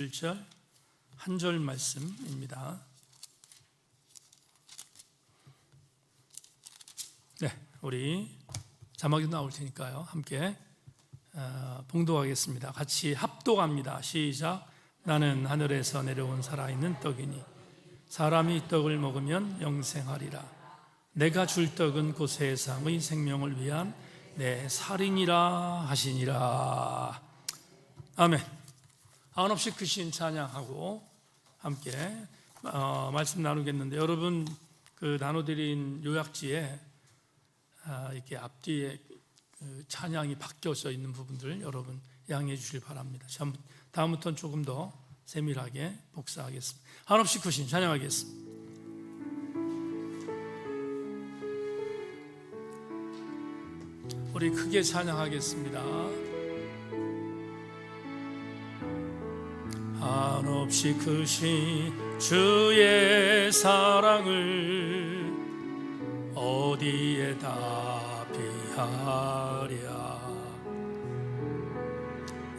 1절 한 절 말씀입니다. 네, 우리 자막이 나올 테니까요. 함께 봉독하겠습니다. 같이 합독합니다. 시작. 나는 하늘에서 내려온 살아있는 떡이니 사람이 떡을 먹으면 영생하리라. 내가 줄 떡은 곧 세상의 생명을 위한 내 살이니라 하시니라. 아멘. 한없이 크신 찬양하고 함께 말씀 나누겠는데, 여러분 그 나눠드린 요약지에 이렇게 앞뒤에 찬양이 바뀌어져 있는 부분들 여러분 양해해 주실 바랍니다. 다음부터는 조금 더 세밀하게 복사하겠습니다. 한없이 크신 찬양하겠습니다. 우리 크게 찬양하겠습니다. 한없이 크신 주의 사랑을 어디에다 비하랴.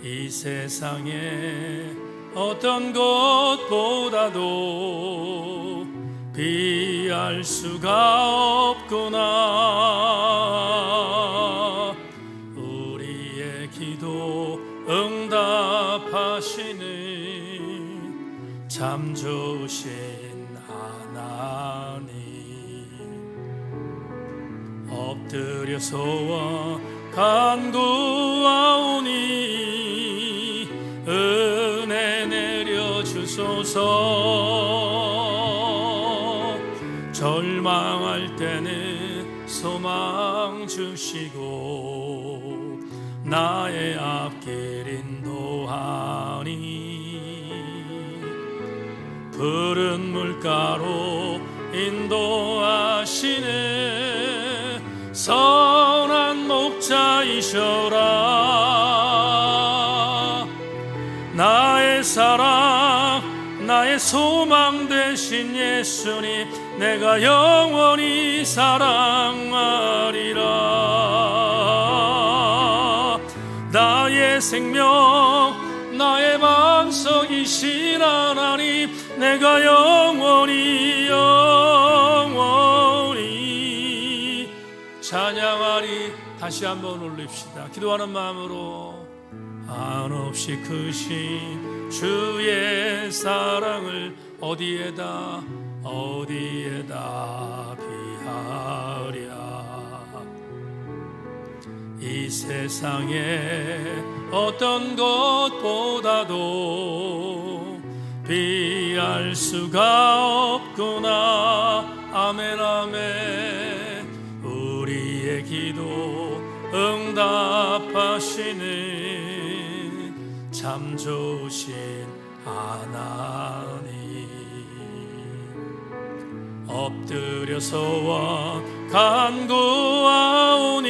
이 세상에 어떤 것보다도 비할 수가 없구나. 우리의 기도 응답하시는 참 좋으신 하나님, 엎드려서와 간구하오니 은혜 내려주소서. 절망할 때는 소망 주시고 나의 앞길 인도하니 푸른 물가로 인도하시는 선한 목자이셔라. 나의 사랑 나의 소망 되신 예수님, 내가 영원히 사랑하리라. 나의 생명 나의 반석이신 하나님, 내가 영원히 찬양하리. 다시 한번 올립시다. 기도하는 마음으로. 한없이 크신 주의 사랑을 어디에다 비하랴. 이 세상에 어떤 것보다도 비할 수가 없구나. 아멘 아멘. 우리의 기도 응답하시는 참 좋으신 하나님, 엎드려서와 간구하오니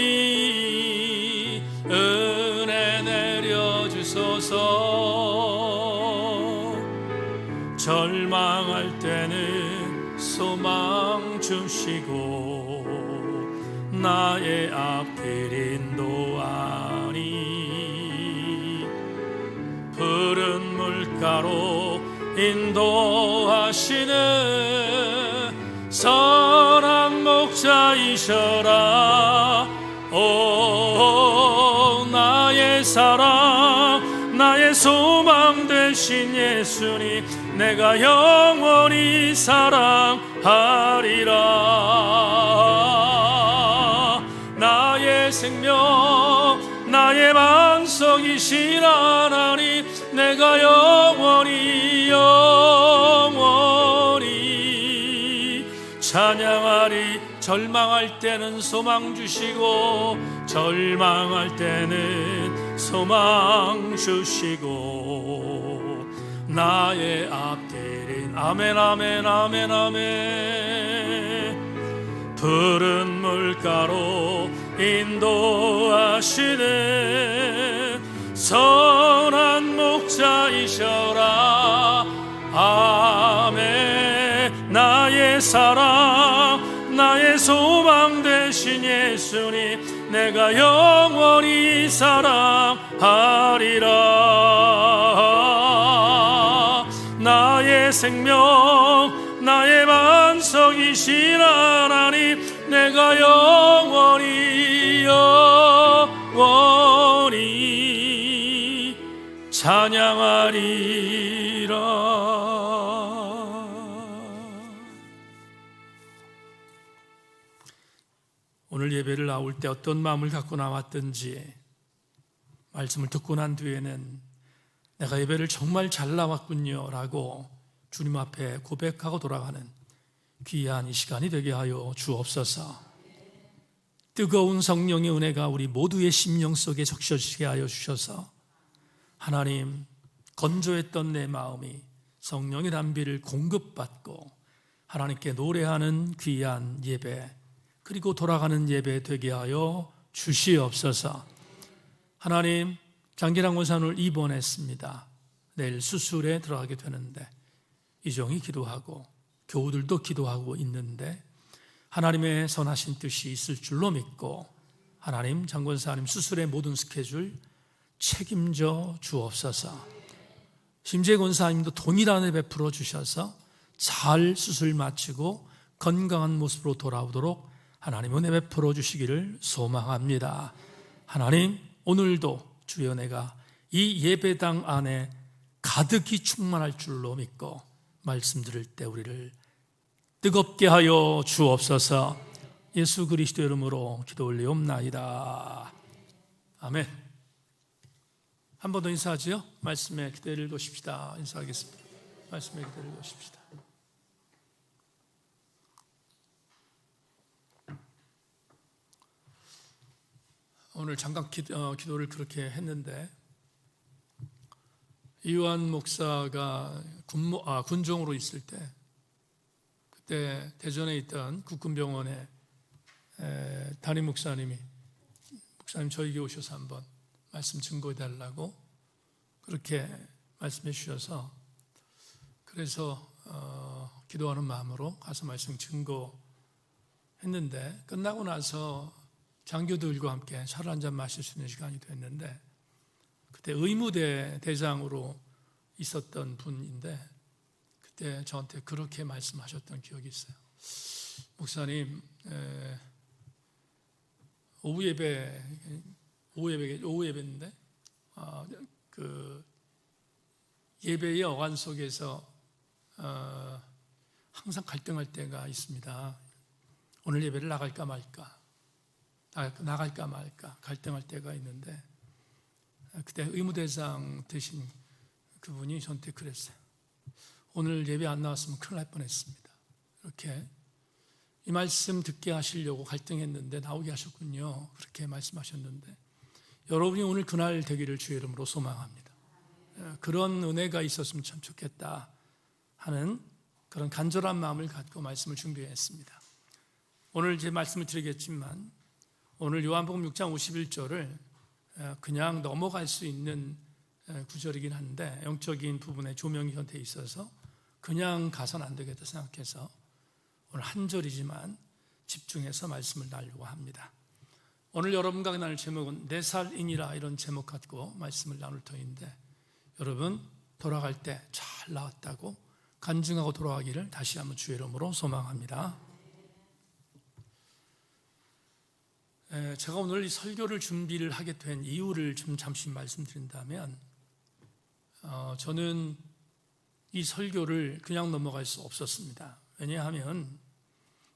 은혜 내려주소서. 절망할 때는 소망 주시고 나의 앞길 인도하니 푸른 물가로 인도하시는 선한 목자이셔라. 오 나의 사랑 나의 소망 되신 예수님, 내가 영원히 사랑하리라. 나의 생명 나의 반석이신 하나님, 내가 영원히 찬양하리. 절망할 때는 소망 주시고 절망할 때는 소망 주시고 나의 앞길인 아멘 아멘 아멘 아멘. 푸른 물가로 인도하시는 선한 목자이셔라. 아멘. 나의 사랑 나의 소망 되신 예수님, 내가 영원히 사랑하리라. 나의 생명 나의 반석이신 하나님 내가 영원히 찬양하리라. 오늘 예배를 나올 때 어떤 마음을 갖고 나왔든지 말씀을 듣고 난 뒤에는 내가 예배를 정말 잘 나왔군요 라고 주님 앞에 고백하고 돌아가는 귀한 이 시간이 되게 하여 주옵소서. 뜨거운 성령의 은혜가 우리 모두의 심령 속에 적셔지게 하여 주셔서 하나님, 건조했던 내 마음이 성령의 담비를 공급받고 하나님께 노래하는 귀한 예배, 그리고 돌아가는 예배 되게 하여 주시옵소서. 하나님, 장기랑 원산을 입원했습니다. 내일 수술에 들어가게 되는데 이종이 기도하고 교우들도 기도하고 있는데 하나님의 선하신 뜻이 있을 줄로 믿고 하나님, 장권사님 수술의 모든 스케줄 책임져 주옵소서. 심재 권사님도 동일한 은혜 베풀어 주셔서 잘 수술 마치고 건강한 모습으로 돌아오도록 하나님 은혜 베풀어 주시기를 소망합니다. 하나님, 오늘도 주의 은혜가 이 예배당 안에 가득히 충만할 줄로 믿고 말씀 들을 때 우리를 뜨겁게 하여 주옵소서. 예수 그리스도 이름으로 기도 올리옵나이다. 아멘. 한 번 더 인사하지요? 말씀에 기대를 놓으십시다. 인사하겠습니다. 말씀에 기대를 놓으십시다. 오늘 잠깐 기도를 그렇게 했는데 이완 목사가 군종으로 있을 때 그때 대전에 있던 국군병원에 담임 목사님 저에게 오셔서 한번 말씀 증거해 달라고 그렇게 말씀해 주셔서 그래서 기도하는 마음으로 가서 말씀 증거했는데 끝나고 나서 장교들과 함께 차를 한잔 마실 수 있는 시간이 됐는데 그때 의무대 대장으로 있었던 분인데 그때 저한테 그렇게 말씀하셨던 기억이 있어요. 목사님, 오후 예배인데 그 예배의 어간 속에서 항상 갈등할 때가 있습니다. 오늘 예배를 나갈까 말까 갈등할 때가 있는데 그때 의무대장 되신 그분이 저한테 그랬어요. 오늘 예배 안 나왔으면 큰일 날 뻔했습니다. 이렇게 이 말씀 듣게 하시려고 갈등했는데 나오게 하셨군요. 그렇게 말씀하셨는데 여러분이 오늘 그날 되기를 주의 이름으로 소망합니다. 그런 은혜가 있었으면 참 좋겠다 하는 그런 간절한 마음을 갖고 말씀을 준비했습니다. 오늘 제 말씀을 드리겠지만 오늘 요한복음 6장 51절을 그냥 넘어갈 수 있는 구절이긴 한데 영적인 부분에 조명이 현재 있어서 그냥 가서는 안 되겠다 생각해서 오늘 한 절이지만 집중해서 말씀을 나누려고 합니다. 오늘 여러분과 나눌 제목은 내 살이니라 이런 제목 갖고 말씀을 나눌 터인데 여러분 돌아갈 때 잘 나왔다고 간증하고 돌아가기를 다시 한번 주의 이름으로 소망합니다. 제가 오늘 이 설교를 준비를 하게 된 이유를 좀 잠시 말씀드린다면 저는 이 설교를 그냥 넘어갈 수 없었습니다. 왜냐하면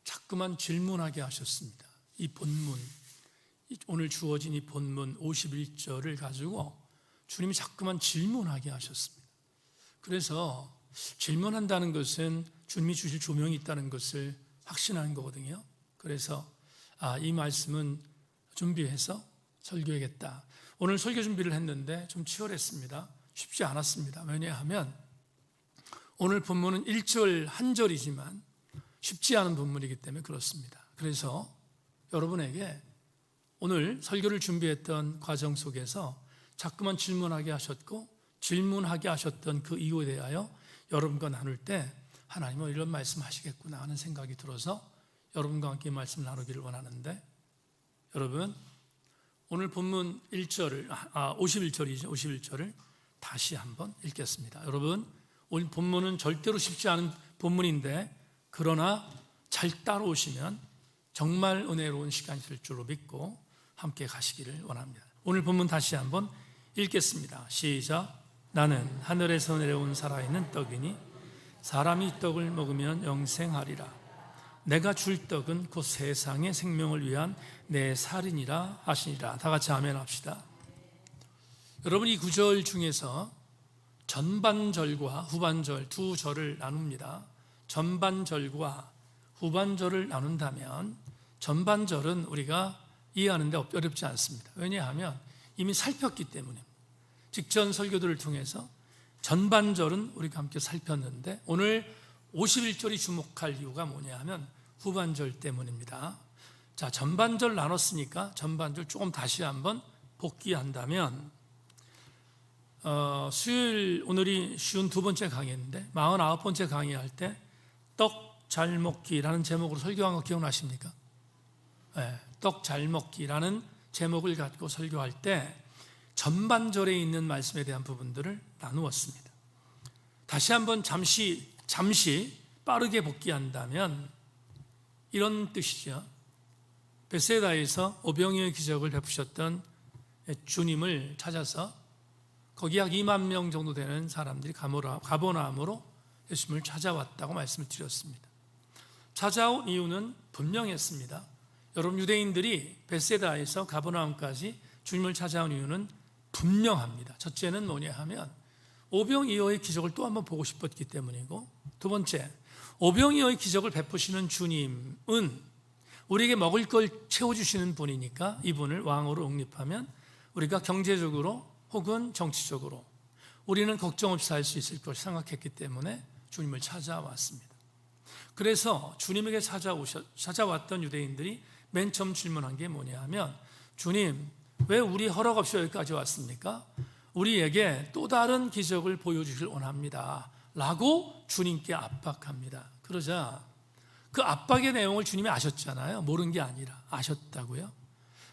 자꾸만 질문하게 하셨습니다. 이 본문, 오늘 주어진 이 본문 51절을 가지고 주님이 자꾸만 질문하게 하셨습니다. 그래서 질문한다는 것은 주님이 주실 조명이 있다는 것을 확신하는 거거든요. 그래서 이 말씀은 준비해서 설교하겠다. 오늘 설교 준비를 했는데 좀 치열했습니다. 쉽지 않았습니다. 왜냐하면 오늘 본문은 1절 한 절이지만 쉽지 않은 본문이기 때문에 그렇습니다. 그래서 여러분에게 오늘 설교를 준비했던 과정 속에서 자꾸만 질문하게 하셨고 질문하게 하셨던 그 이유에 대하여 여러분과 나눌 때 하나님은 이런 말씀하시겠구나 하는 생각이 들어서 여러분과 함께 말씀 나누기를 원하는데 여러분 오늘 본문 51절을 다시 한번 읽겠습니다. 여러분 오늘 본문은 절대로 쉽지 않은 본문인데 그러나 잘 따라오시면 정말 은혜로운 시간이 될 줄로 믿고 함께 가시기를 원합니다. 오늘 본문 다시 한번 읽겠습니다. 시작. 나는 하늘에서 내려온 살아있는 떡이니 사람이 이 떡을 먹으면 영생하리라. 내가 줄 떡은 곧 세상의 생명을 위한 내 살이니라 하시니라. 다 같이 아멘 합시다. 여러분, 이 구절 중에서 전반절과 후반절 두 절을 나눕니다. 전반절과 후반절을 나눈다면 전반절은 우리가 이해하는데 어렵지 않습니다. 왜냐하면 이미 살폈기 때문에 직전 설교들을 통해서 전반절은 우리가 함께 살폈는데 오늘 51절이 주목할 이유가 뭐냐 하면 후반절 때문입니다. 자, 전반절 나눴으니까 전반절 조금 다시 한번 복귀한다면 수요일 오늘이 쉬운 두 번째 강의인데 49번째 강의할 때 떡 잘 먹기라는 제목으로 설교한 거 기억나십니까? 네, 떡 잘 먹기라는 제목을 갖고 설교할 때 전반절에 있는 말씀에 대한 부분들을 나누었습니다. 다시 한번 잠시 빠르게 복귀한다면 이런 뜻이죠. 베세다에서 오병이어의 기적을 베푸셨던 주님을 찾아서 거기 약 2만 명 정도 되는 사람들이 가버나움으로 예수님을 찾아왔다고 말씀을 드렸습니다. 찾아온 이유는 분명했습니다. 여러분, 유대인들이 베세다에서 가버나움까지 주님을 찾아온 이유는 분명합니다. 첫째는 뭐냐 하면 오병이어의 기적을 또 한번 보고 싶었기 때문이고, 두 번째, 오병이어의 기적을 베푸시는 주님은 우리에게 먹을 걸 채워주시는 분이니까 이분을 왕으로 영립하면 우리가 경제적으로 혹은 정치적으로 우리는 걱정 없이 살 수 있을 것을 생각했기 때문에 주님을 찾아왔습니다. 그래서 주님에게 찾아왔던 유대인들이 맨 처음 질문한 게 뭐냐 하면 주님, 왜 우리 허락 없이 여기까지 왔습니까? 우리에게 또 다른 기적을 보여주길 원합니다 라고 주님께 압박합니다. 그러자 그 압박의 내용을 주님이 아셨잖아요. 모르는 게 아니라 아셨다고요.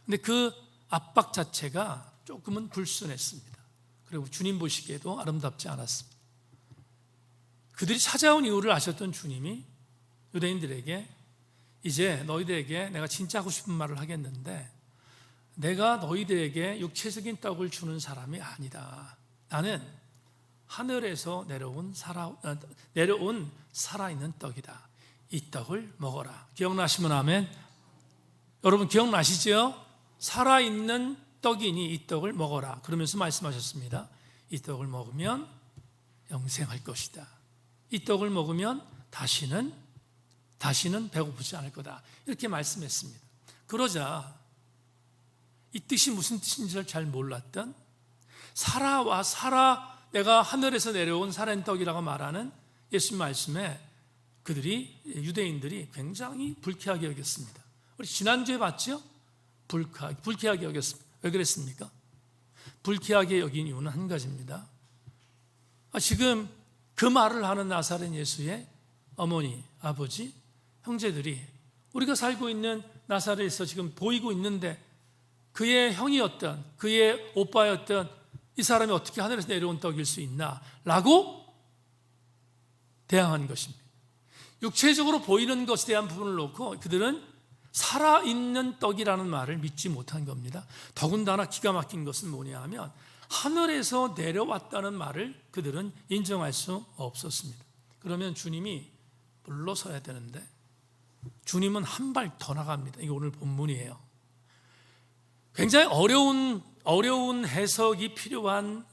근데 그 압박 자체가 조금은 불순했습니다. 그리고 주님 보시기에도 아름답지 않았습니다. 그들이 찾아온 이유를 아셨던 주님이 유대인들에게 이제 너희들에게 내가 진짜 하고 싶은 말을 하겠는데 내가 너희들에게 육체적인 떡을 주는 사람이 아니다. 나는 하늘에서 내려온 살아있는 떡이다. 이 떡을 먹어라. 기억나시면 아멘. 여러분 기억나시죠? 살아있는 떡이니 이 떡을 먹어라. 그러면서 말씀하셨습니다. 이 떡을 먹으면 영생할 것이다. 이 떡을 먹으면 다시는 배고프지 않을 거다. 이렇게 말씀했습니다. 그러자 이 뜻이 무슨 뜻인지를 잘 몰랐던 내가 하늘에서 내려온 살아있는 떡이라고 말하는 예수님 말씀에 유대인들이 굉장히 불쾌하게 여겼습니다. 우리 지난주에 봤죠? 불쾌하게 여겼습니다. 왜 그랬습니까? 불쾌하게 여긴 이유는 한 가지입니다. 지금 그 말을 하는 나사렛 예수의 어머니, 아버지, 형제들이 우리가 살고 있는 나사렛에서 지금 보이고 있는데 그의 형이었던, 그의 오빠였던 이 사람이 어떻게 하늘에서 내려온 떡일 수 있나? 라고 대항한 것입니다. 육체적으로 보이는 것에 대한 부분을 놓고 그들은 살아있는 떡이라는 말을 믿지 못한 겁니다. 더군다나 기가 막힌 것은 뭐냐 하면 하늘에서 내려왔다는 말을 그들은 인정할 수 없었습니다. 그러면 주님이 물러서야 되는데 주님은 한 발 더 나갑니다. 이게 오늘 본문이에요. 굉장히 어려운 해석이 필요한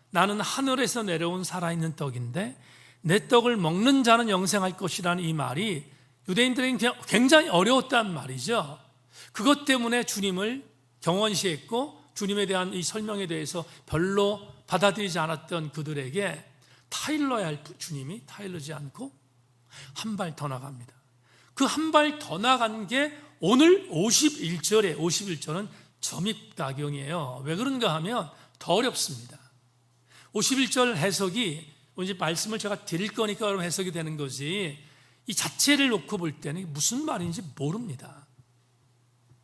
나는 하늘에서 내려온 살아있는 떡인데 내 떡을 먹는 자는 영생할 것이라는 이 말이 유대인들에게 굉장히 어려웠단 말이죠. 그것 때문에 주님을 경원시했고 주님에 대한 이 설명에 대해서 별로 받아들이지 않았던 그들에게 타일러야 할 주님이 타일러지 않고 한 발 더 나갑니다. 그 한 발 더 나간 게 오늘 51절은 점입가경이에요. 왜 그런가 하면 더 어렵습니다. 51절 해석이 이제 말씀을 제가 드릴 거니까 그럼 해석이 되는 거지 이 자체를 놓고 볼 때는 무슨 말인지 모릅니다.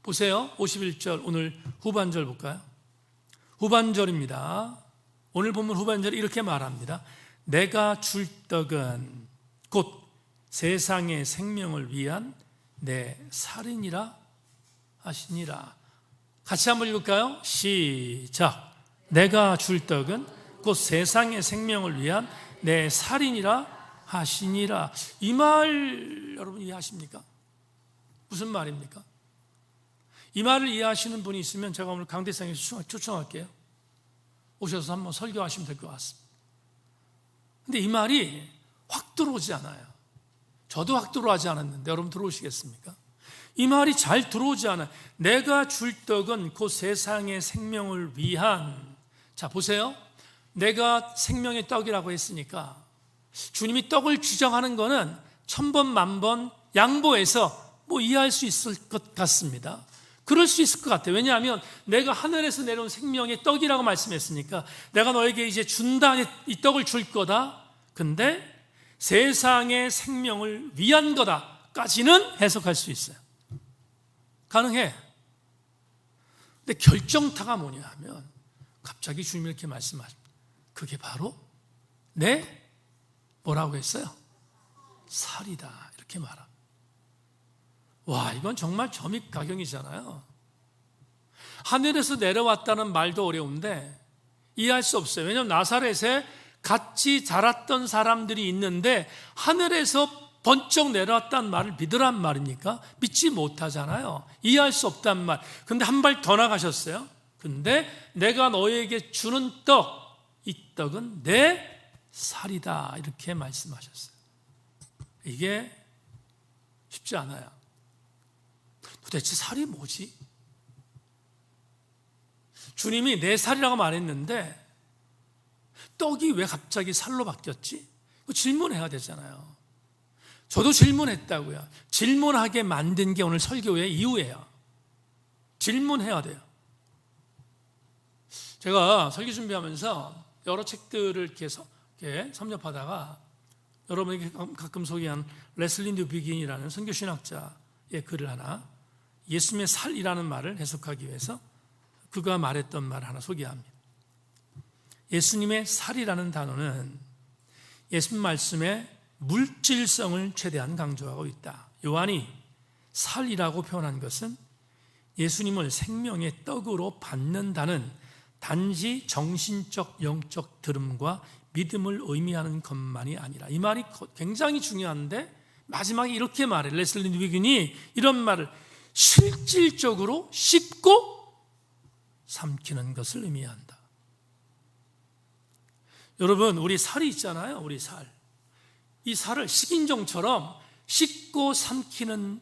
보세요. 51절 오늘 후반절 볼까요? 후반절입니다. 오늘 보면 후반절이 이렇게 말합니다. 내가 줄 떡은 곧 세상의 생명을 위한 내 살이니라 하시니라. 같이 한번 읽을까요? 시작. 내가 줄 떡은 곧 세상의 생명을 위한 내 살이니라 하시니라. 이 말 여러분 이해하십니까? 무슨 말입니까? 이 말을 이해하시는 분이 있으면 제가 오늘 강대상에 초청할게요. 오셔서 한번 설교하시면 될 것 같습니다. 근데 이 말이 확 들어오지 않아요. 저도 확 들어오지 않았는데 여러분 들어오시겠습니까? 이 말이 잘 들어오지 않아요. 내가 줄 떡은 곧 세상의 생명을 위한. 자 보세요. 내가 생명의 떡이라고 했으니까 주님이 떡을 주장하는 거는 천번 만번 양보해서 뭐 이해할 수 있을 것 같습니다. 그럴 수 있을 것 같아요. 왜냐하면 내가 하늘에서 내려온 생명의 떡이라고 말씀했으니까 내가 너에게 이제 준다, 이 떡을 줄 거다. 근데 세상의 생명을 위한 거다까지는 해석할 수 있어요. 가능해. 근데 결정타가 뭐냐 하면 갑자기 주님이 이렇게 말씀하십니다. 그게 바로 내 뭐라고 했어요? 살이다. 이렇게 말합니다. 와, 이건 정말 점입가경이잖아요. 하늘에서 내려왔다는 말도 어려운데 이해할 수 없어요. 왜냐하면 나사렛에 같이 자랐던 사람들이 있는데 하늘에서 번쩍 내려왔다는 말을 믿으란 말입니까? 믿지 못하잖아요. 이해할 수 없단 말. 근데 한 발 더 나가셨어요. 근데 내가 너에게 주는 떡, 이 떡은 내 살이다. 이렇게 말씀하셨어요. 이게 쉽지 않아요. 도대체 살이 뭐지? 주님이 내 살이라고 말했는데 떡이 왜 갑자기 살로 바뀌었지? 질문해야 되잖아요. 저도 질문했다고요. 질문하게 만든 게 오늘 설교의 이유예요. 질문해야 돼요. 제가 설교 준비하면서 여러 책들을 이렇게 섭렵하다가 여러분에게 가끔 소개한 레슬리 뉴비긴이라는 선교신학자의 글을 하나, 예수님의 살이라는 말을 해석하기 위해서 그가 말했던 말 하나 소개합니다. 예수님의 살이라는 단어는 예수님 말씀의 물질성을 최대한 강조하고 있다. 요한이 살이라고 표현한 것은 예수님을 생명의 떡으로 받는다는 단지 정신적 영적 들음과 믿음을 의미하는 것만이 아니라, 이 말이 굉장히 중요한데 마지막에 이렇게 말해. 레슬리 뉴비긴이 이런 말을 실질적으로 씹고 삼키는 것을 의미한다. 여러분, 우리 살이 있잖아요. 우리 살. 이 살을 식인종처럼 씹고 삼키는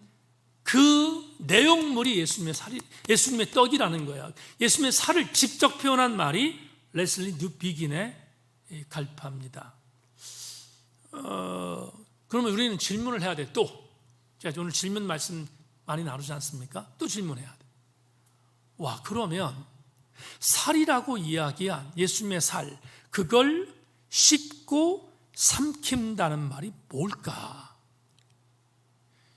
그 내용물이 예수님의 떡이라는 거예요. 예수님의 살을 직접 표현한 말이 레슬리 뉴비긴의 갈파입니다. 그러면 우리는 질문을 해야 돼. 또 제가 오늘 질문 말씀 많이 나누지 않습니까? 또 질문해야 돼. 와, 그러면 살이라고 이야기한 예수님의 살, 그걸 씹고 삼킨다는 말이 뭘까?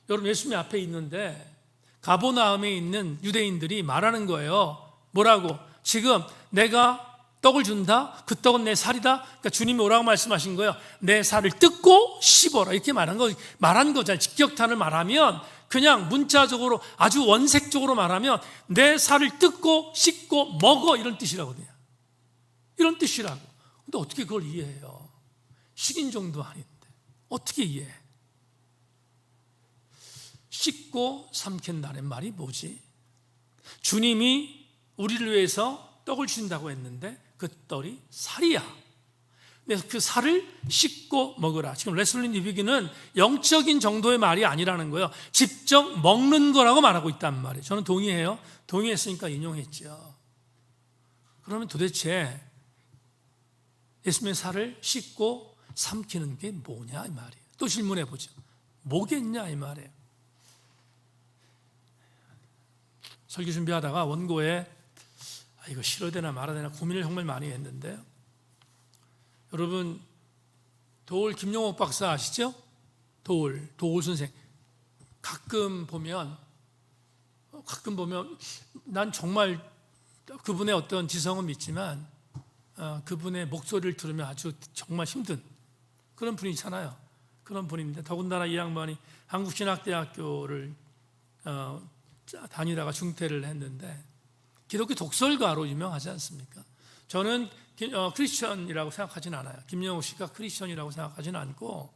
여러분, 예수님 앞에 있는데 가버나움에 있는 유대인들이 말하는 거예요. 뭐라고? 지금 내가 떡을 준다? 그 떡은 내 살이다? 그러니까 주님이 뭐라고 말씀하신 거예요? 내 살을 뜯고 씹어라. 이렇게 말한 거잖아요. 직격탄을 말하면 그냥 문자적으로 아주 원색적으로 말하면 내 살을 뜯고 씹고 먹어, 이런 뜻이라거든요. 이런 뜻이라고. 근데 어떻게 그걸 이해해요? 식인종도 아닌데 어떻게 이해해? 씹고 삼킨다는 말이 뭐지? 주님이 우리를 위해서 떡을 주신다고 했는데 그 떡이 살이야. 그래서 그 살을 씹고 먹으라. 지금 레슬리 뉴비긴은 영적인 정도의 말이 아니라는 거예요. 직접 먹는 거라고 말하고 있단 말이에요. 저는 동의해요. 동의했으니까 인용했죠. 그러면 도대체 예수님의 살을 씹고 삼키는 게 뭐냐 이 말이에요. 또 질문해 보죠. 뭐겠냐 이 말이에요. 설교 준비하다가 원고에 이거 실어야 되나 말아야 되나 고민을 정말 많이 했는데요. 여러분, 도올 김용옥 박사 아시죠? 도올 선생. 가끔 보면 난 정말 그분의 어떤 지성은 믿지만 그분의 목소리를 들으면 아주 정말 힘든 그런 분이잖아요. 그런 분인데 더군다나 이 양반이 한국신학대학교를 다니다가 중퇴를 했는데 기독교 독설가로 유명하지 않습니까? 저는 크리스천이라고 생각하지는 않아요. 김영욱 씨가 크리스천이라고 생각하지는 않고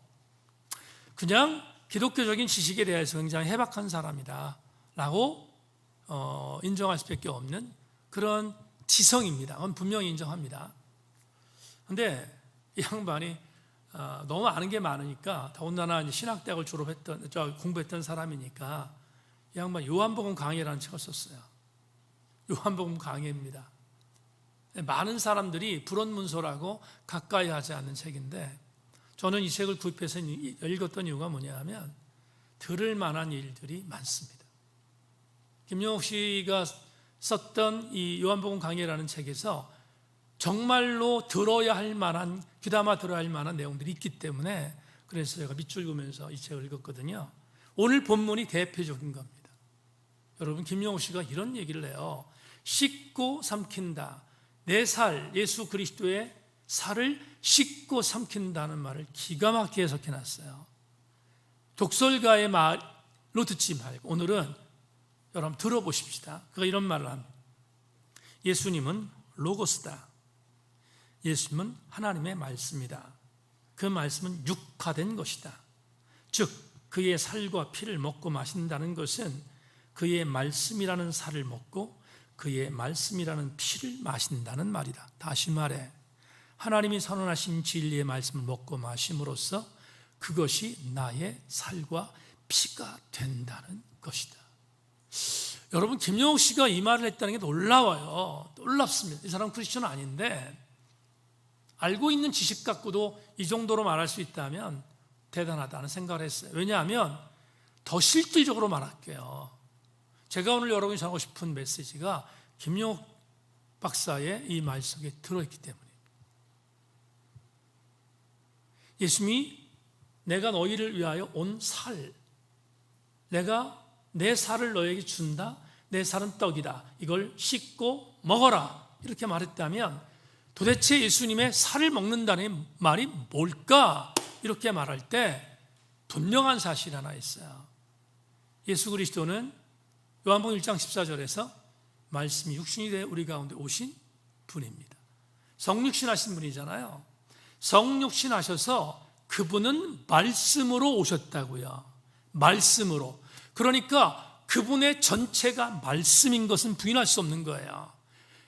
그냥 기독교적인 지식에 대해서 굉장히 해박한 사람이다 라고 인정할 수밖에 없는 그런 지성입니다. 그건 분명히 인정합니다. 그런데 이 양반이 너무 아는 게 많으니까 더군다나 신학대학을 공부했던 사람이니까 이 양반 요한복음 강해라는 책을 썼어요. 요한복음 강해입니다. 많은 사람들이 불원문서라고 가까이 하지 않는 책인데 저는 이 책을 구입해서 읽었던 이유가 뭐냐 하면 들을 만한 일들이 많습니다. 김영욱 씨가 썼던 이 요한복음 강해라는 책에서 정말로 들어야 할 만한, 귀담아 들어야 할 만한 내용들이 있기 때문에 그래서 제가 밑줄 그으면서 이 책을 읽었거든요. 오늘 본문이 대표적인 겁니다. 여러분, 김영욱 씨가 이런 얘기를 해요. 씻고 삼킨다. 내 살, 예수 그리스도의 살을 씻고 삼킨다는 말을 기가 막히게 해석해놨어요. 독설가의 말로 듣지 말고 오늘은 여러분 들어보십시다. 그가 이런 말을 합니다. 예수님은 로고스다. 예수님은 하나님의 말씀이다. 그 말씀은 육화된 것이다. 즉 그의 살과 피를 먹고 마신다는 것은 그의 말씀이라는 살을 먹고 그의 말씀이라는 피를 마신다는 말이다. 다시 말해 하나님이 선언하신 진리의 말씀을 먹고 마심으로써 그것이 나의 살과 피가 된다는 것이다. 여러분, 김영욱 씨가 이 말을 했다는 게 놀라워요. 놀랍습니다. 이 사람 크리스천 아닌데 알고 있는 지식 갖고도 이 정도로 말할 수 있다면 대단하다는 생각을 했어요. 왜냐하면 더 실질적으로 말할게요. 제가 오늘 여러분이 전하고 싶은 메시지가 김영욱 박사의 이 말 속에 들어있기 때문에 예수님이 내가 너희를 위하여 온 살, 내가 내 살을 너에게 준다. 내 살은 떡이다. 이걸 씻고 먹어라. 이렇게 말했다면 도대체 예수님의 살을 먹는다는 말이 뭘까? 이렇게 말할 때 분명한 사실이 하나 있어요. 예수 그리스도는 요한복음 1장 14절에서 말씀이 육신이 되어 우리 가운데 오신 분입니다. 성육신 하신 분이잖아요. 성육신 하셔서 그분은 말씀으로 오셨다고요. 말씀으로. 그러니까 그분의 전체가 말씀인 것은 부인할 수 없는 거예요.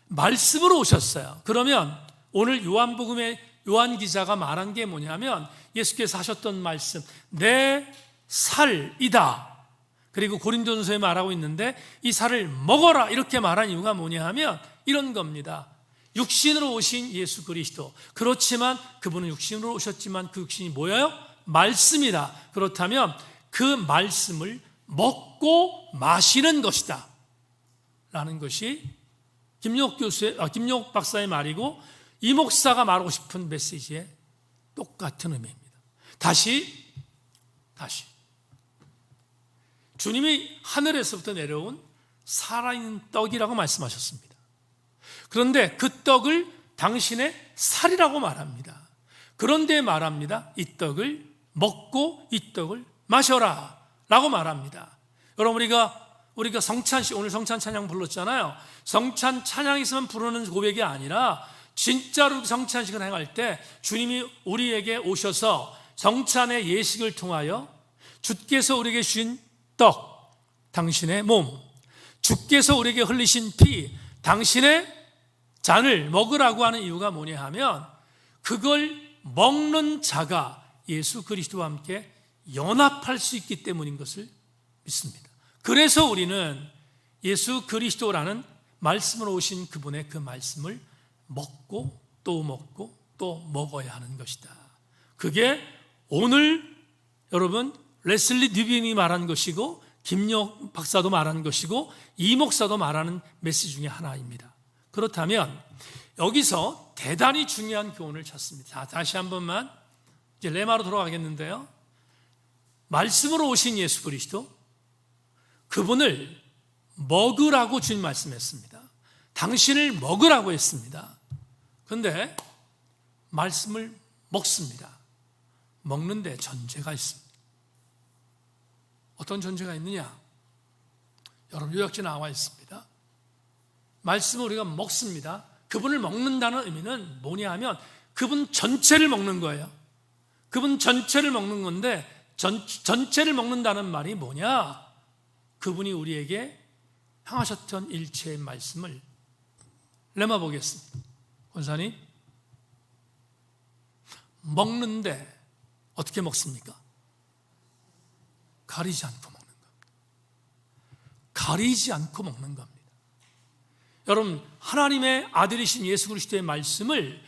말씀으로 오셨어요. 그러면 오늘 요한복음의 요한 기자가 말한 게 뭐냐면 예수께서 하셨던 말씀, 내 살이다. 그리고 고린도전서에 말하고 있는데 이 살을 먹어라 이렇게 말한 이유가 뭐냐 하면 이런 겁니다. 육신으로 오신 예수 그리스도. 그렇지만 그분은 육신으로 오셨지만 그 육신이 뭐예요? 말씀이다. 그렇다면 그 말씀을 먹고 마시는 것이다 라는 것이 김영욱 박사의 말이고 이 목사가 말하고 싶은 메시지의 똑같은 의미입니다. 다시 주님이 하늘에서부터 내려온 살아있는 떡이라고 말씀하셨습니다. 그런데 그 떡을 당신의 살이라고 말합니다. 그런데 말합니다. 이 떡을 먹고 이 떡을 마셔라 라고 말합니다. 여러분, 우리가 성찬식, 오늘 성찬 찬양 불렀잖아요. 성찬 찬양에서만 부르는 고백이 아니라 진짜로 성찬식을 행할 때 주님이 우리에게 오셔서 성찬의 예식을 통하여 주께서 우리에게 주신 떡, 당신의 몸, 주께서 우리에게 흘리신 피, 당신의 잔을 먹으라고 하는 이유가 뭐냐 하면 그걸 먹는 자가 예수 그리스도와 함께 연합할 수 있기 때문인 것을 믿습니다. 그래서 우리는 예수 그리스도라는 말씀으로 오신 그분의 그 말씀을 먹고 또 먹어야 하는 것이다. 그게 오늘 여러분 레슬리 뉴빈이 말한 것이고 김영욱 박사도 말한 것이고 이 목사도 말하는 메시지 중에 하나입니다. 그렇다면 여기서 대단히 중요한 교훈을 찾습니다. 자, 다시 한 번만 이제 레마로 돌아가겠는데요. 말씀으로 오신 예수 그리스도, 그분을 먹으라고 주님 말씀했습니다. 당신을 먹으라고 했습니다. 그런데 말씀을 먹습니다. 먹는데 전제가 있습니다. 어떤 전제가 있느냐? 여러분, 요약지에 나와 있습니다. 말씀을 우리가 먹습니다. 그분을 먹는다는 의미는 뭐냐 하면 그분 전체를 먹는 거예요. 그분 전체를 먹는 건데 전체를 먹는다는 말이 뭐냐? 그분이 우리에게 향하셨던 일체의 말씀을 레마 보겠습니다. 권사님, 먹는데 어떻게 먹습니까? 가리지 않고 먹는 겁니다. 가리지 않고 먹는 겁니다. 여러분, 하나님의 아들이신 예수 그리스도의 말씀을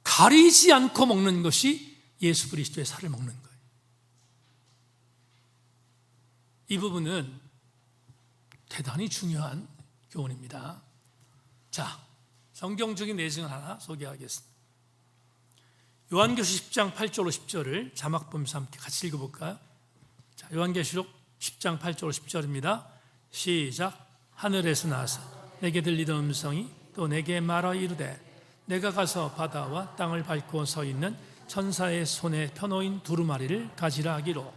가리지 않고 먹는 것이 예수 그리스도의 살을 먹는 거예요. 이 부분은 대단히 중요한 교훈입니다. 자, 성경적인 내용을 하나 소개하겠습니다. 요한계시록 10장 8절로 10절을 자막 보면서 함께 같이 읽어볼까요? 자, 요한계시록 10장 8절로 10절입니다. 시작. 하늘에서 나서 내게 들리던 음성이 또 내게 말하 이르되 내가 가서 바다와 땅을 밟고 서 있는 천사의 손에 펴놓인 두루마리를 가지라 하기로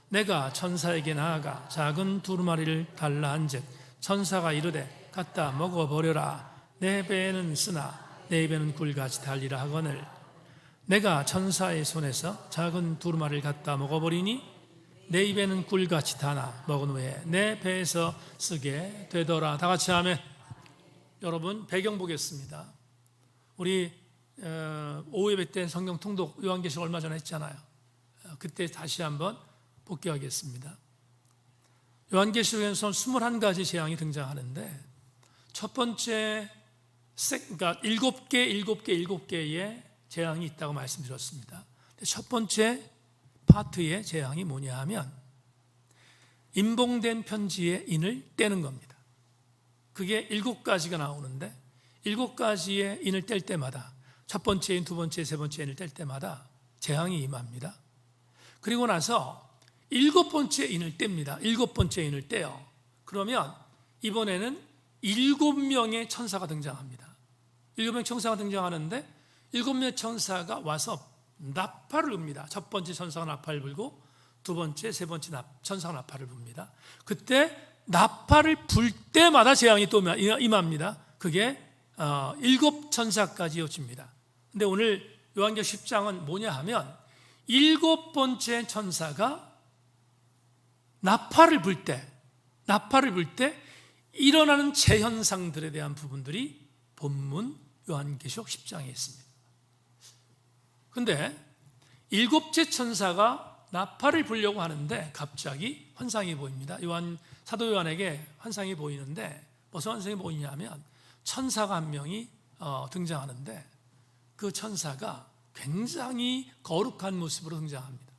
내가 천사에게 나아가 작은 두루마리를 달라 한즉 천사가 이르되 갖다 먹어버려라. 내 배에는 쓰나 내 입에는 굴같이 달리라 하거늘 내가 천사의 손에서 작은 두루마리를 갖다 먹어버리니 내 입에는 굴같이 다나 먹은 후에 내 배에서 쓰게 되더라. 다 같이 아멘. 여러분, 배경 보겠습니다. 우리 오후 예배 때 성경 통독 요한계시록 얼마 전에 했잖아요. 그때 다시 한번 복귀하겠습니다. 요한계시록에서 21가지 재앙이 등장하는데 첫 번째, 그러니까 7개의 재앙이 있다고 말씀드렸습니다. 첫 번째 파트의 재앙이 뭐냐 하면 인봉된 편지의 인을 떼는 겁니다. 그게 7가지가 나오는데 7가지의 인을 뗄 때마다 첫 번째 인, 두 번째, 세 번째 인을 뗄 때마다 재앙이 임합니다. 그리고 나서 7번째 인을 뗍니다. 7번째 인을 떼요. 그러면 이번에는 7명의 천사가 등장합니다. 7명의 천사가 등장하는데 7명의 천사가 와서 나팔을 붑니다. 첫 번째 천사가 나팔을 불고 두 번째, 세 번째 천사가 나팔을 붑니다. 그때 나팔을 불 때마다 재앙이 또 임합니다. 그게 7천사까지 이어집니다. 근데 오늘 요한계시록 10장은 뭐냐 하면 7번째 천사가 나팔을 불 때 일어나는 재현상들에 대한 부분들이 본문 요한계시록 10장에 있습니다. 그런데 7째 천사가 나팔을 불려고 하는데 갑자기 환상이 보입니다. 사도 요한에게 환상이 보이는데 무슨 환상이 보이냐면 천사가 한 명이 등장하는데 그 천사가 굉장히 거룩한 모습으로 등장합니다.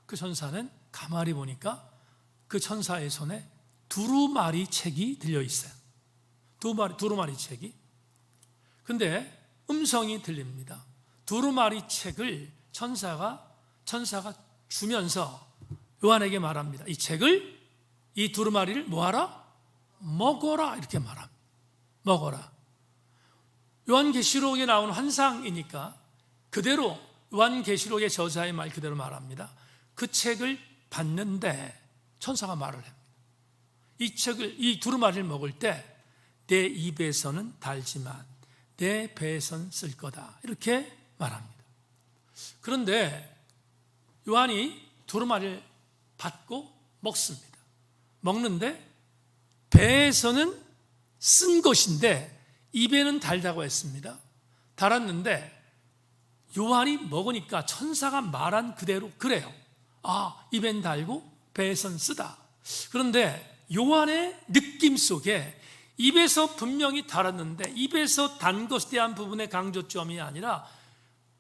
그 천사는 가만히 보니까 그 천사의 손에 두루마리 책이 들려있어요. 두루마리 책이. 근데 음성이 들립니다. 두루마리 책을 천사가 주면서 요한에게 말합니다. 이 두루마리를 뭐하라? 먹어라. 이렇게 말합니다. 먹어라. 요한계시록에 나온 환상이니까 그대로 요한계시록의 저자의 말 그대로 말합니다. 그 책을 봤는데 천사가 말을 합니다. 이 두루마리를 먹을 때 내 입에서는 달지만 내 배에선 쓸 거다. 이렇게 말합니다. 그런데 요한이 두루마리를 받고 먹습니다. 먹는데 배에서는 쓴 것인데 입에는 달다고 했습니다. 달았는데 요한이 먹으니까 천사가 말한 그대로 그래요. 입엔 달고 배에선 쓰다. 그런데 요한의 느낌 속에 입에서 분명히 달았는데 입에서 단 것에 대한 부분의 강조점이 아니라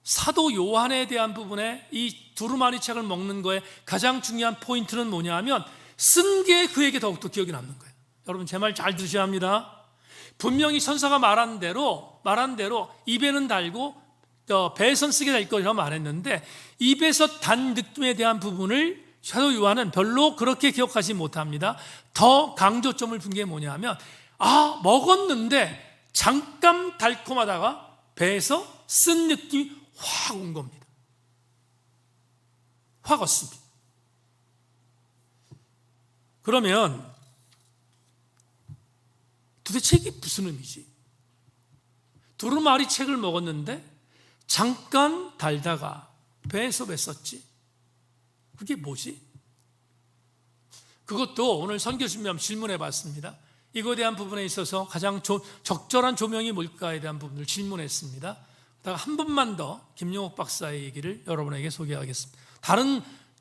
사도 요한에 대한 부분에 이 두루마리 책을 먹는 거에 가장 중요한 포인트는 뭐냐 하면 쓴 게 그에게 더욱더 기억이 남는 거예요. 여러분, 제 말 잘 들으셔야 합니다. 분명히 천사가 말한 대로 입에는 달고 배에선 쓰게 될 거라고 말했는데 입에서 단 느낌에 대한 부분을 사도 요한은 별로 그렇게 기억하지 못합니다. 더 강조점을 둔 게 뭐냐 하면 먹었는데 잠깐 달콤하다가 배에서 쓴 느낌이 확 온 겁니다. 확 얻습니다. 그러면 도대체 이게 무슨 의미지? 두루마리 책을 먹었는데 잠깐 달다가 배에서 뱄었지. 그게 뭐지? 그것도 오늘 선교 준비하면 질문해 봤습니다. 이거에 대한 부분에 있어서 가장 적절한 조명이 뭘까에 대한 부분을 질문했습니다. 그러다가 한 번만 더 김용옥 박사의 얘기를 여러분에게 소개하겠습니다.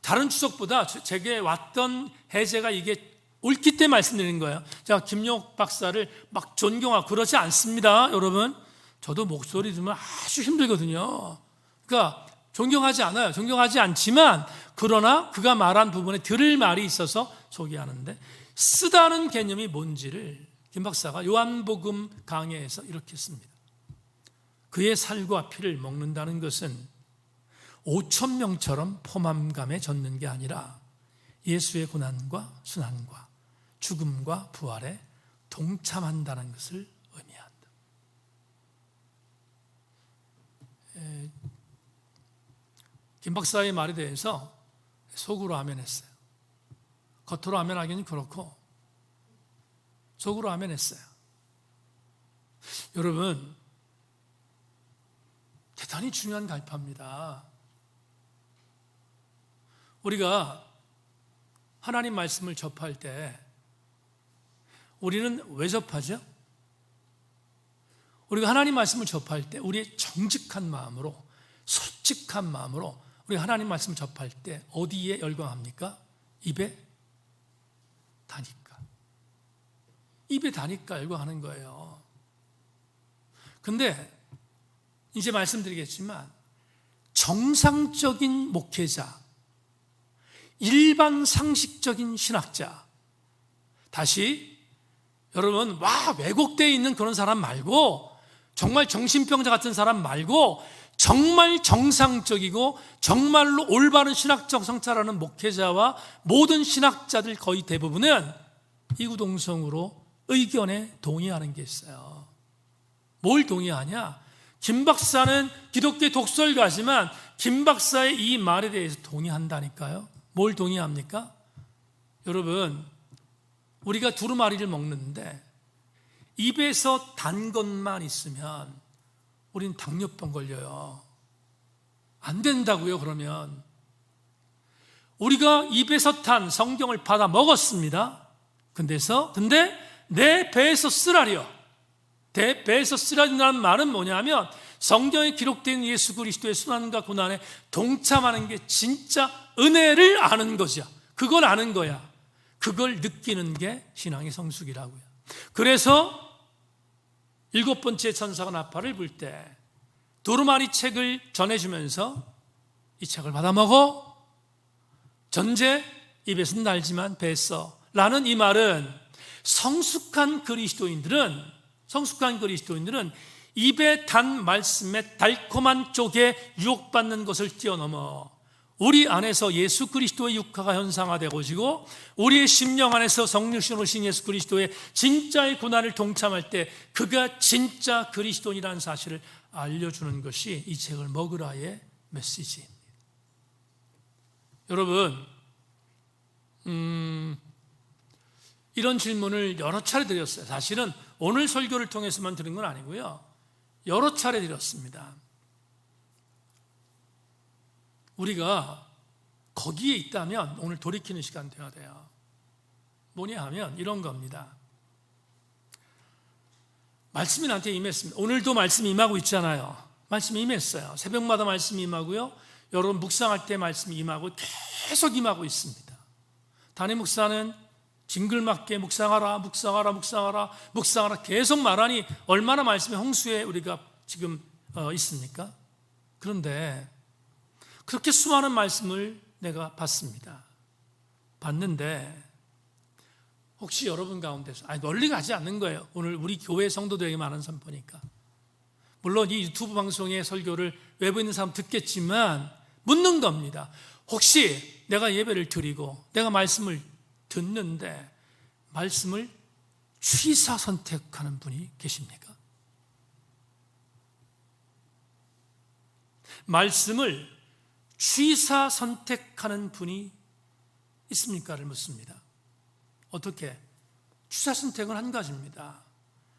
다른 추석보다 제게 왔던 해제가 이게 옳기 때문에 말씀드리는 거예요. 제가 김용옥 박사를 막 존경하고 그러지 않습니다, 여러분. 저도 목소리 들으면 아주 힘들거든요. 그러니까 존경하지 않아요. 존경하지 않지만 그러나 그가 말한 부분에 들을 말이 있어서 소개하는데, 쓰다는 개념이 뭔지를 김 박사가 요한복음 강해에서 이렇게 씁니다. 그의 살과 피를 먹는다는 것은 5천 명처럼 포만감에 젖는 게 아니라 예수의 고난과 순환과 죽음과 부활에 동참한다는 것을 의미한다. 김 박사의 말에 대해서 속으로 아멘했어요. 겉으로 아멘하기는 그렇고 속으로 아멘했어요. 여러분, 대단히 중요한 갈파입니다. 우리가 하나님 말씀을 접할 때 우리는 왜 접하죠? 우리가 하나님 말씀을 접할 때 우리의 정직한 마음으로, 솔직한 마음으로 우리가 하나님 말씀을 접할 때 어디에 열광합니까? 입에 다니까. 입에 다니까 열광하는 거예요. 근데 이제 말씀드리겠지만 정상적인 목회자, 일반 상식적인 신학자, 다시 여러분, 왜곡되어 있는 그런 사람 말고, 정말 정신병자 같은 사람 말고, 정말 정상적이고 정말로 올바른 신학적 성찰하는 목회자와 모든 신학자들 거의 대부분은 이구동성으로 의견에 동의하는 게 있어요. 뭘 동의하냐? 김 박사는 기독교 독설가지만 김 박사의 이 말에 대해서 동의한다니까요. 뭘 동의합니까? 여러분, 우리가 두루마리를 먹는데 입에서 단 것만 있으면 우린 당뇨병 걸려요. 안 된다고요. 그러면 우리가 입에서 탄 성경을 받아 먹었습니다. 근데 내 배에서 쓰라려. 내 배에서 쓰라린다는 말은 뭐냐면 성경에 기록된 예수 그리스도의 순환과 고난에 동참하는 게 진짜 은혜를 아는 거죠. 그걸 아는 거야. 그걸 느끼는 게 신앙의 성숙이라고요. 그래서 7번째 천사가 나팔을 불 때 두루마리 책을 전해주면서 이 책을 받아 먹어. 전제 입에서는 날지만 배에서 라는 이 말은 성숙한 그리스도인들은 입에 단 말씀의 달콤한 쪽에 유혹받는 것을 뛰어넘어 우리 안에서 예수 그리스도의 육화가 현상화되고 우리의 심령 안에서 성령신 오신 예수 그리스도의 진짜의 고난을 동참할 때 그가 진짜 그리스도인이라는 사실을 알려주는 것이 이 책을 먹으라의 메시지입니다. 여러분, 이런 질문을 여러 차례 드렸어요. 사실은 오늘 설교를 통해서만 들은 건 아니고요, 여러 차례 드렸습니다. 우리가 거기에 있다면 오늘 돌이키는 시간 되어야 돼요. 뭐냐 하면 이런 겁니다. 말씀이 나한테 임했습니다. 오늘도 말씀이 임하고 있잖아요. 말씀이 임했어요. 새벽마다 말씀이 임하고요, 여러분 묵상할 때 말씀이 임하고 계속 임하고 있습니다. 담임 목사는 징글맞게 묵상하라 계속 말하니 얼마나 말씀의 홍수에 우리가 지금 있습니까? 그런데 그렇게 수많은 말씀을 내가 봤는데 혹시 여러분 가운데서 멀리 가지 않는 거예요. 오늘 우리 교회 성도들에게 많은 사람 보니까, 물론 이 유튜브 방송의 설교를 외부에 있는 사람 듣겠지만 묻는 겁니다. 혹시 내가 예배를 드리고 내가 말씀을 듣는데 말씀을 취사 선택하는 분이 계십니까? 말씀을 취사 선택하는 분이 있습니까를 묻습니다. 어떻게? 취사 선택은 한 가지입니다.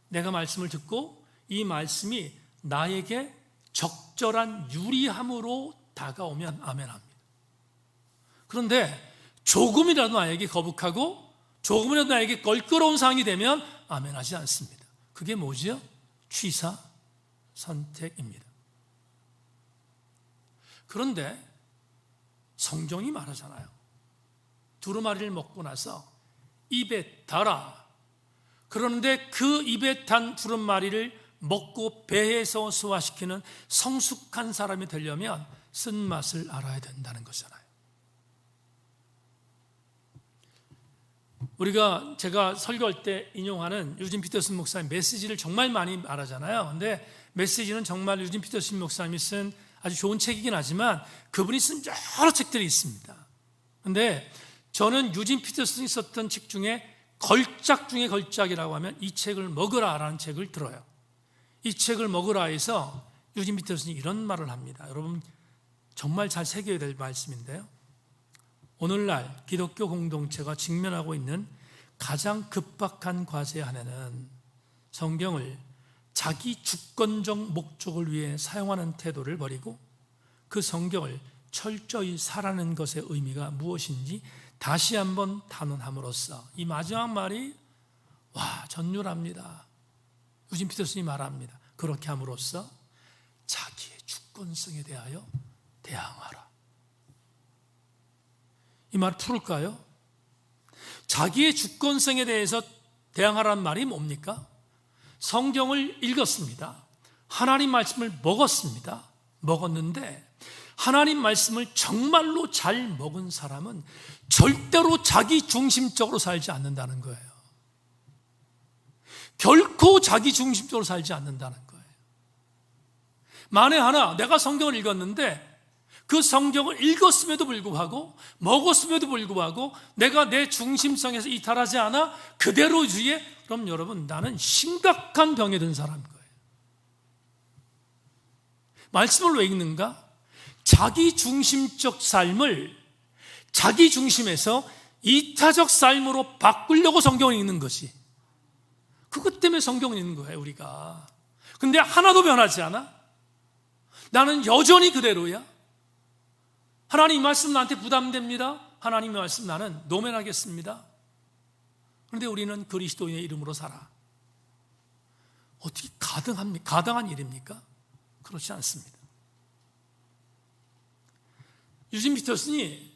내가 말씀을 듣고 이 말씀이 나에게 적절한 유리함으로 다가오면 아멘합니다. 그런데 조금이라도 나에게 거북하고 조금이라도 나에게 껄끄러운 상황이 되면 아멘하지 않습니다. 그게 뭐지요? 취사 선택입니다. 그런데 성경이 말하잖아요. 두루마리를 먹고 나서 입에 달아. 그런데 그 입에 단 두루마리를 먹고 배에서 소화시키는 성숙한 사람이 되려면 쓴맛을 알아야 된다는 거잖아요. 제가 설교할 때 인용하는 유진 피터슨 목사님 메시지를 정말 많이 말하잖아요. 근데 메시지는 정말 유진 피터슨 목사님이 쓴 아주 좋은 책이긴 하지만 그분이 쓴 여러 책들이 있습니다. 근데 저는 유진 피터슨이 썼던 책 중에 걸작 중에 걸작이라고 하면 이 책을 먹으라라는 책을 들어요. 이 책을 먹으라 해서 유진 피터슨이 이런 말을 합니다. 여러분 정말 잘 새겨야 될 말씀인데요. 오늘날 기독교 공동체가 직면하고 있는 가장 급박한 과제 하나는 성경을 자기 주권적 목적을 위해 사용하는 태도를 버리고 그 성경을 철저히 살아내는 것의 의미가 무엇인지 다시 한번 단언함으로써 이 마지막 말이 전율합니다. 유진 피터슨이 말합니다. 그렇게 함으로써 자기의 주권성에 대하여 대항하라. 이 말 풀을까요? 자기의 주권성에 대해서 대항하라는 말이 뭡니까? 성경을 읽었습니다. 하나님 말씀을 먹었는데 하나님 말씀을 정말로 잘 먹은 사람은 절대로 자기 중심적으로 살지 않는다는 거예요. 결코 자기 중심적으로 살지 않는다는 거예요. 만에 하나 내가 성경을 읽었는데 그 성경을 읽었음에도 불구하고 먹었음에도 불구하고 내가 내 중심성에서 이탈하지 않아 그대로 유지해? 그럼 여러분 나는 심각한 병에 든 사람인 거예요. 말씀을 왜 읽는가? 자기 중심적 삶을 자기 중심에서 이타적 삶으로 바꾸려고 성경을 읽는 것이, 그것 때문에 성경을 읽는 거예요 우리가. 근데 하나도 변하지 않아? 나는 여전히 그대로야. 하나님 말씀 나한테 부담됩니다. 하나님의 말씀 나는 노면하겠습니다. 그런데 우리는 그리스도인의 이름으로 살아. 어떻게 가당한 일입니까? 그렇지 않습니다. 유진 피터슨이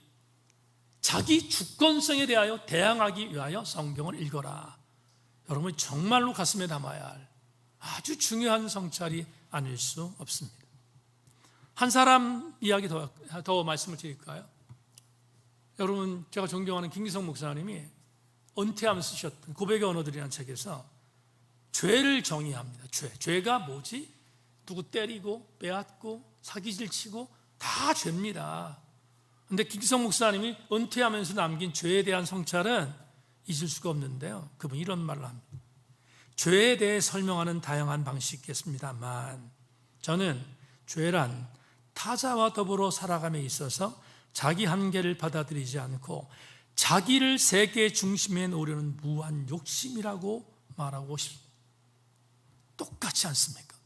자기 주권성에 대하여 대항하기 위하여 성경을 읽어라. 여러분 정말로 가슴에 담아야 할 아주 중요한 성찰이 아닐 수 없습니다. 한 사람 이야기 더 말씀을 드릴까요? 여러분 제가 존경하는 김기성 목사님이 은퇴하면서 쓰셨던 고백의 언어들이라는 책에서 죄를 정의합니다. 죄가 뭐지? 누구 때리고 빼앗고 사기질 치고 다 죄입니다. 그런데 김기성 목사님이 은퇴하면서 남긴 죄에 대한 성찰은 잊을 수가 없는데요. 그분이 이런 말을 합니다. 죄에 대해 설명하는 다양한 방식이 있겠습니다만 저는 죄란 타자와 더불어 살아감에 있어서 자기 한계를 받아들이지 않고 자기를 세계 중심에 놓으려는 무한 욕심이라고 말하고 싶습니다. 똑같지 않습니까?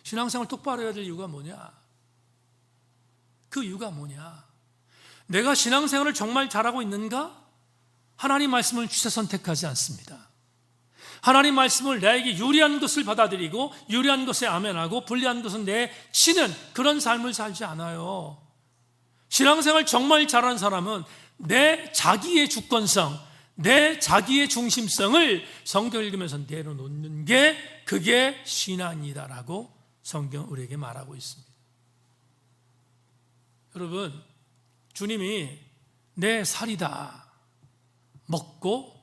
신앙생활 똑바로 해야 될 이유가 뭐냐? 그 이유가 뭐냐? 내가 신앙생활을 정말 잘하고 있는가? 하나님 말씀을 취사 선택하지 않습니다. 하나님 말씀을 나에게 유리한 것을 받아들이고 유리한 것에 아멘하고 불리한 것은 내치는 그런 삶을 살지 않아요. 신앙생활 정말 잘하는 사람은 내 자기의 주권성, 내 자기의 중심성을 성경을 읽으면서 내려놓는 게 그게 신앙이다라고 성경 우리에게 말하고 있습니다. 여러분, 주님이 내 살이다. 먹고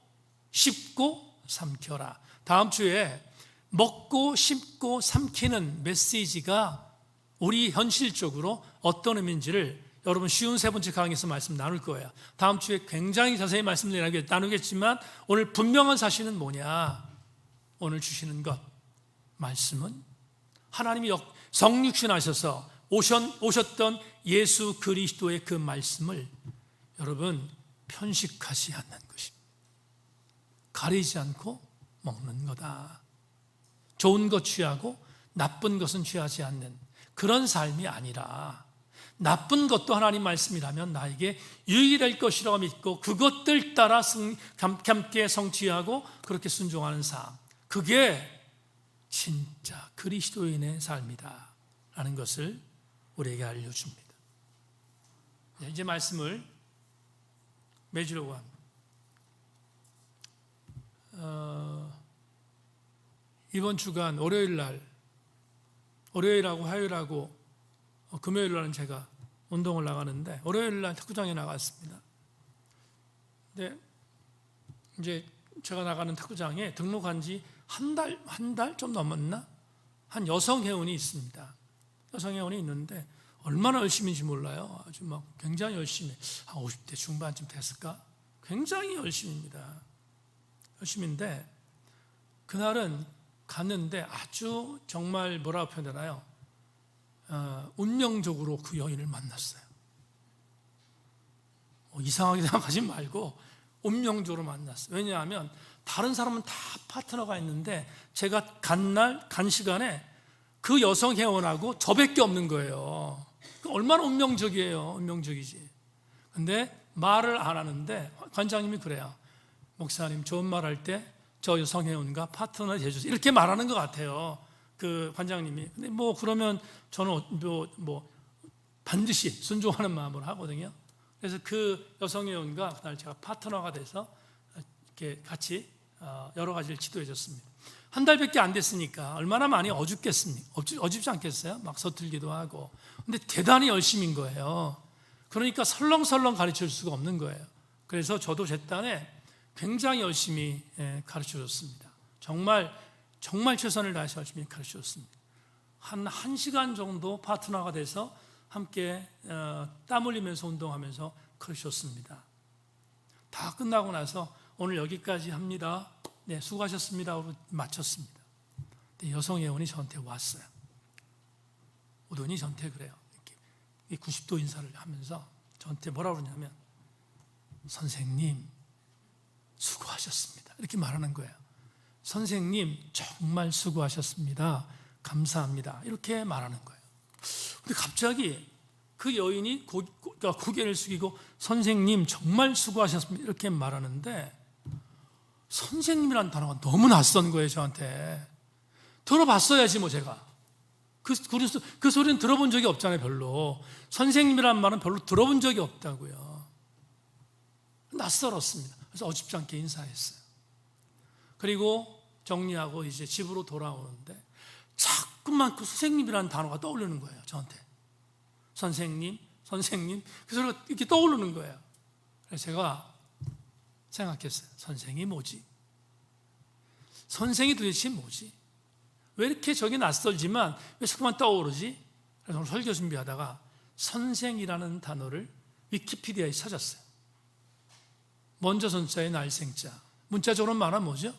씹고 삼켜라. 다음 주에 먹고 씹고 삼키는 메시지가 우리 현실적으로 어떤 의미인지를 여러분 쉬운 세 번째 강의에서 말씀 나눌 거예요. 다음 주에 굉장히 자세히 말씀을 나누겠지만 오늘 분명한 사실은 뭐냐? 오늘 주시는 것, 말씀은 하나님이 성육신하셔서 오셨던 예수 그리스도의 그 말씀을 여러분 편식하지 않는 것입니다. 가리지 않고 먹는 거다. 좋은 것 취하고 나쁜 것은 취하지 않는 그런 삶이 아니라 나쁜 것도 하나님 말씀이라면 나에게 유익이 될 것이라고 믿고 그것들 따라 함께 성취하고 그렇게 순종하는 삶, 그게 진짜 그리스도인의 삶이다 라는 것을 우리에게 알려줍니다. 이제 말씀을 맺으려고 합니다. 이번 주간 월요일하고 화요일하고 금요일 날은 제가 운동을 나가는데 월요일 날 탁구장에 나갔습니다. 근데 이제 제가 나가는 탁구장에 등록한 지 한 달 좀 넘었나? 한 여성 회원이 있습니다. 여성 회원이 있는데 얼마나 열심인지 몰라요. 아주 막 굉장히 열심히, 한 50대 중반쯤 됐을까? 굉장히 열심입니다. 열심인데 그날은 갔는데 아주 정말 뭐라고 표현되나요? 운명적으로 그 여인을 만났어요. 이상하게 생각하지 말고 운명적으로 만났어요. 왜냐하면 다른 사람은 다 파트너가 있는데 제가 간 시간에 그 여성 회원하고 저밖에 없는 거예요. 얼마나 운명적이에요. 운명적이지. 근데 말을 안 하는데 관장님이 그래요. 목사님 좋은 말 할 때 저 여성 회원과 파트너 해주세요. 이렇게 말하는 것 같아요. 그 관장님이. 근데 뭐 그러면 저는 반드시 순종하는 마음으로 하거든요. 그래서 그 여성 회원과 그날 제가 파트너가 돼서 이렇게 같이 여러 가지를 지도해 줬습니다. 한 달밖에 안 됐으니까 얼마나 많이 어줍겠습니까? 어줍지 않겠어요? 막 서툴기도 하고. 근데 대단히 열심인 거예요. 그러니까 설렁설렁 가르칠 수가 없는 거예요. 그래서 저도 제 딴에 굉장히 열심히 가르쳐 줬습니다. 정말 최선을 다해서 열심히 가르쳐 줬습니다. 한 1시간 정도 파트너가 돼서 함께 땀 흘리면서 운동하면서 가르쳐 줬습니다. 다 끝나고 나서 오늘 여기까지 합니다. 네, 수고하셨습니다 하고 마쳤습니다. 근데 여성 회원이 저한테 왔어요. 오더니 저한테 그래요. 이렇게 90도 인사를 하면서 저한테 뭐라고 그러냐면 선생님 수고하셨습니다. 이렇게 말하는 거예요. 선생님 정말 수고하셨습니다. 감사합니다. 이렇게 말하는 거예요. 근데 갑자기 그 여인이 고개를 숙이고 선생님 정말 수고하셨습니다. 이렇게 말하는데 선생님이라는 단어가 너무 낯선 거예요. 저한테. 들어봤어야지 뭐 제가. 그 소리는 들어본 적이 없잖아요. 별로. 선생님이라는 말은 별로 들어본 적이 없다고요. 낯설었습니다. 그래서 어줍지 않게 인사했어요. 그리고 정리하고 이제 집으로 돌아오는데 자꾸만 그 선생님이라는 단어가 떠오르는 거예요. 저한테. 선생님. 그 소리가 이렇게 떠오르는 거예요. 그래서 제가 생각했어요. 선생이 뭐지? 선생이 도대체 뭐지? 왜 이렇게 저게 낯설지만 왜 자꾸만 떠오르지? 그래서 오늘 설교 준비하다가 선생이라는 단어를 위키피디아에 찾았어요. 먼저 선자의 날생자. 문자적으로 말하면 뭐죠?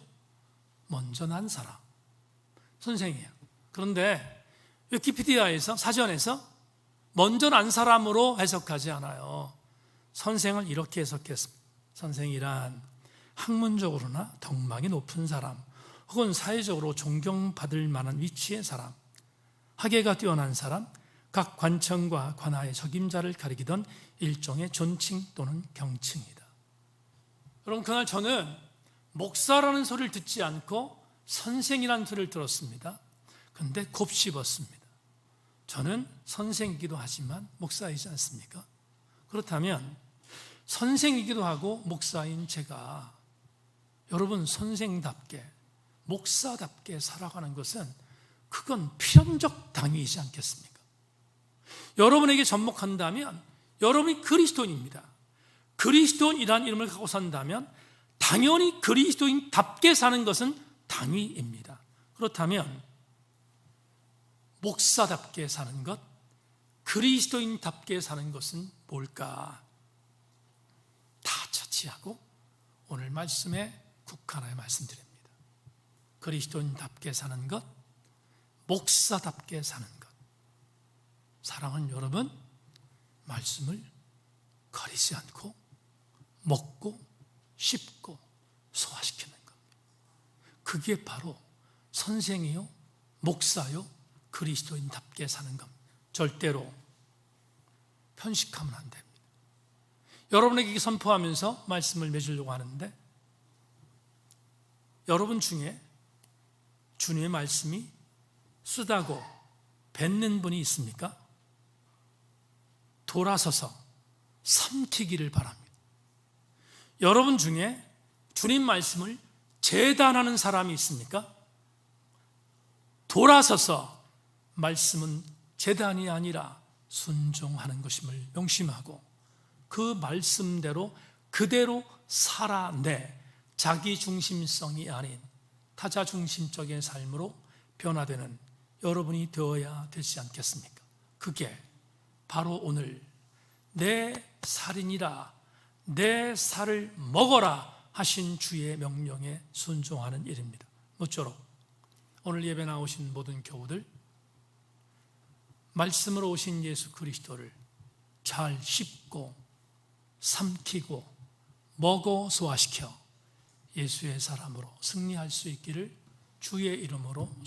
먼저 난 사람. 선생이에요. 그런데 위키피디아에서 사전에서 먼저 난 사람으로 해석하지 않아요. 선생을 이렇게 해석했습니다. 선생이란 학문적으로나 덕망이 높은 사람 혹은 사회적으로 존경받을 만한 위치의 사람, 학예가 뛰어난 사람, 각 관청과 관하의 적임자를 가리키던 일종의 존칭 또는 경칭이다. 여러분 그날 저는 목사라는 소리를 듣지 않고 선생이라는 소리를 들었습니다. 그런데 곱씹었습니다. 저는 선생이기도 하지만 목사이지 않습니까? 그렇다면 선생이기도 하고 목사인 제가 여러분 선생답게 목사답게 살아가는 것은 그건 필연적 당위이지 않겠습니까? 여러분에게 접목한다면 여러분이 그리스도인입니다. 그리스도인이라는 이름을 갖고 산다면 당연히 그리스도인답게 사는 것은 당위입니다. 그렇다면 목사답게 사는 것, 그리스도인답게 사는 것은 뭘까? 다 차치하고 오늘 말씀에 국한하여 말씀드립니다. 그리스도인답게 사는 것, 목사답게 사는 것. 사랑하는 여러분, 말씀을 가리지 않고 먹고 씹고 소화시키는 겁니다. 그게 바로 선생이요, 목사요, 그리스도인답게 사는 겁니다. 절대로 편식하면 안 됩니다. 여러분에게 선포하면서 말씀을 맺으려고 하는데, 여러분 중에 주님의 말씀이 쓰다고 뱉는 분이 있습니까? 돌아서서 삼키기를 바랍니다. 여러분 중에 주님 말씀을 재단하는 사람이 있습니까? 돌아서서 말씀은 재단이 아니라 순종하는 것임을 명심하고 그 말씀대로 그대로 살아내 자기 중심성이 아닌 타자 중심적인 삶으로 변화되는 여러분이 되어야 되지 않겠습니까? 그게 바로 오늘 내 살이니라 내 살을 먹어라 하신 주의 명령에 순종하는 일입니다. 모쪼록 오늘 예배 나오신 모든 교우들, 말씀으로 오신 예수 그리스도를 잘 씹고 삼키고 먹어 소화시켜 예수의 사람으로 승리할 수 있기를 주의 이름으로